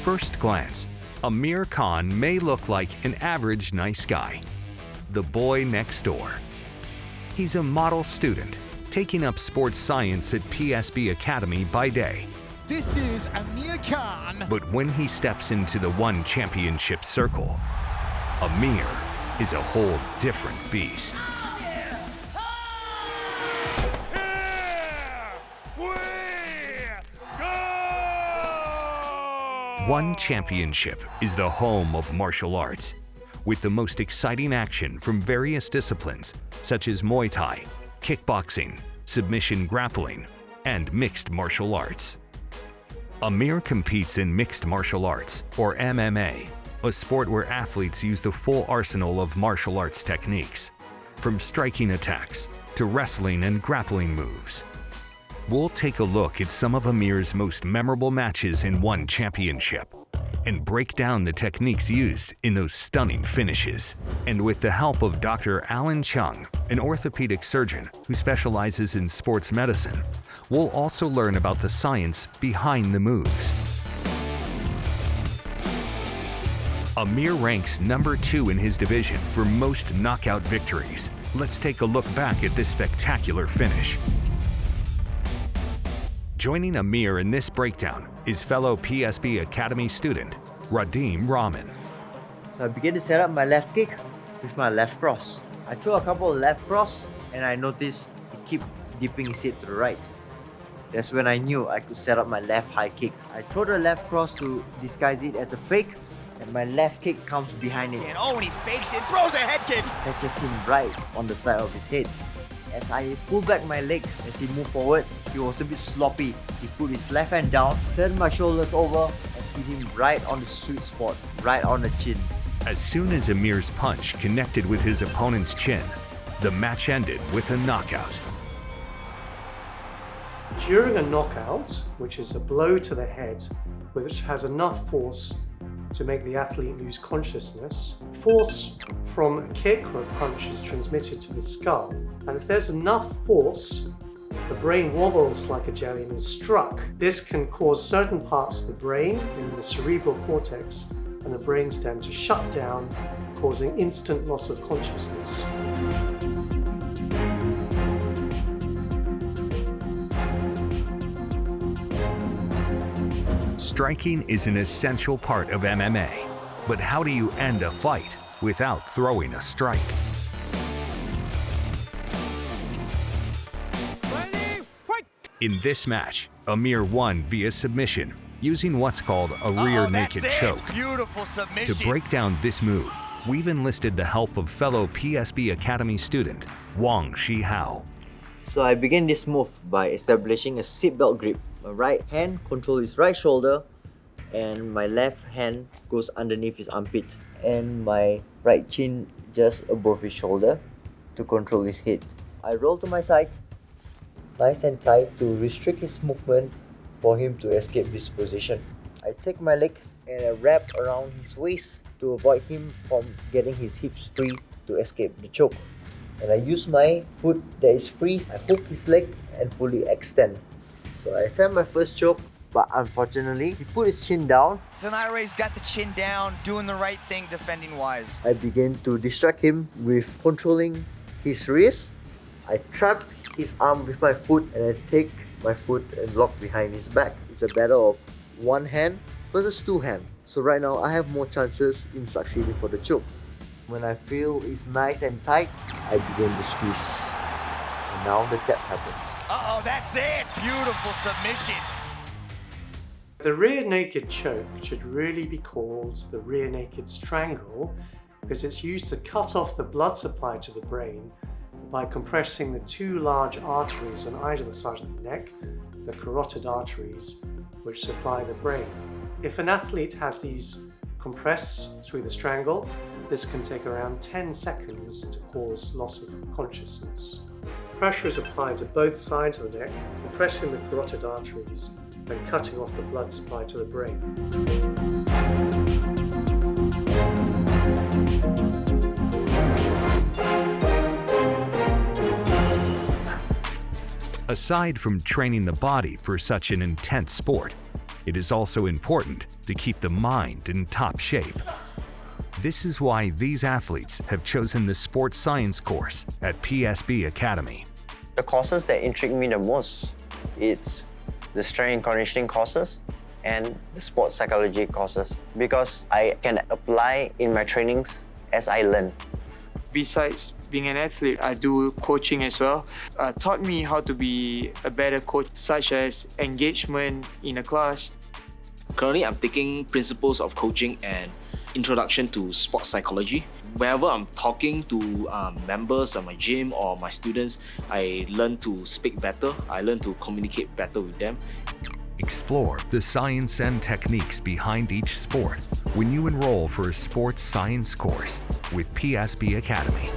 first glance, Amir Khan may look like an average nice guy, the boy next door. He's a model student, taking up sports science at PSB Academy by day. This is Amir Khan. But when he steps into the one championship circle, Amir is a whole different beast. One Championship is the home of martial arts, with the most exciting action from various disciplines such as Muay Thai, kickboxing, submission grappling, and mixed martial arts. Amir competes in mixed martial arts, or MMA, a sport where athletes use the full arsenal of martial arts techniques, from striking attacks to wrestling and grappling moves. We'll take a look at some of Amir's most memorable matches in One Championship and break down the techniques used in those stunning finishes. And with the help of Dr. Alan Chung, an orthopedic surgeon who specializes in sports medicine, we'll also learn about the science behind the moves. Amir ranks number 2 in his division for most knockout victories. Let's take a look back at this spectacular finish. Joining Amir in this breakdown is fellow PSB Academy student, Radim Rahman. So I begin to set up my left kick with my left cross. I throw a couple of left cross and I notice he keep dipping his head to the right. That's when I knew I could set up my left high kick. I throw the left cross to disguise it as a fake, and my left kick comes behind it. And oh, and he fakes it, throws a head kick. Catches him right on the side of his head. As I pull back my leg as he moved forward, he was a bit sloppy. He put his left hand down, turned my shoulders over, and hit him right on the sweet spot, right on the chin. As soon as Amir's punch connected with his opponent's chin, the match ended with a knockout. During a knockout, which is a blow to the head, which has enough force to make the athlete lose consciousness, force from a kick or a punch is transmitted to the skull. And if there's enough force, the brain wobbles like a jelly and is struck. This can cause certain parts of the brain, in the cerebral cortex and the brainstem, to shut down, causing instant loss of consciousness. Striking is an essential part of MMA, but how do you end a fight without throwing a strike? Ready, fight! In this match, Amir won via submission, using what's called a rear naked choke. Beautiful submission. To break down this move, we've enlisted the help of fellow PSB Academy student, Wang Shihao. So I begin this move by establishing a seatbelt grip. My right hand controls his right shoulder and my left hand goes underneath his armpit, and my right chin just above his shoulder to control his head. I roll to my side, nice and tight, to restrict his movement for him to escape this position. I take my legs and I wrap around his waist to avoid him from getting his hips free to escape the choke. And I use my foot that is free, I hook his leg and fully extend. So I attempt my first choke, but unfortunately, he put his chin down. Donaire's got the chin down, doing the right thing, defending wise. I begin to distract him with controlling his wrist. I trap his arm with my foot and I take my foot and lock behind his back. It's a battle of one hand versus two hands. So right now, I have more chances in succeeding for the choke. When I feel it's nice and tight, I begin to squeeze. And now the tap happens. Uh-oh, that's it! Beautiful submission. The rear naked choke should really be called the rear naked strangle, because it's used to cut off the blood supply to the brain by compressing the two large arteries on either side of the neck, the carotid arteries, which supply the brain. If an athlete has these compressed through the strangle, this can take around 10 seconds to cause loss of consciousness. Pressure is applied to both sides of the neck, compressing the carotid arteries and cutting off the blood supply to the brain. Aside from training the body for such an intense sport, it is also important to keep the mind in top shape. This is why these athletes have chosen the sports science course at PSB Academy. The courses that intrigue me the most, it's the strength and conditioning courses and the sports psychology courses, because I can apply in my trainings as I learn. Besides being an athlete, I do coaching as well. Taught me how to be a better coach, such as engagement in a class. Currently, I'm taking principles of coaching and introduction to sports psychology. Whenever I'm talking to members of my gym or my students, I learn to speak better. I learn to communicate better with them. Explore the science and techniques behind each sport when you enroll for a sports science course with PSB Academy.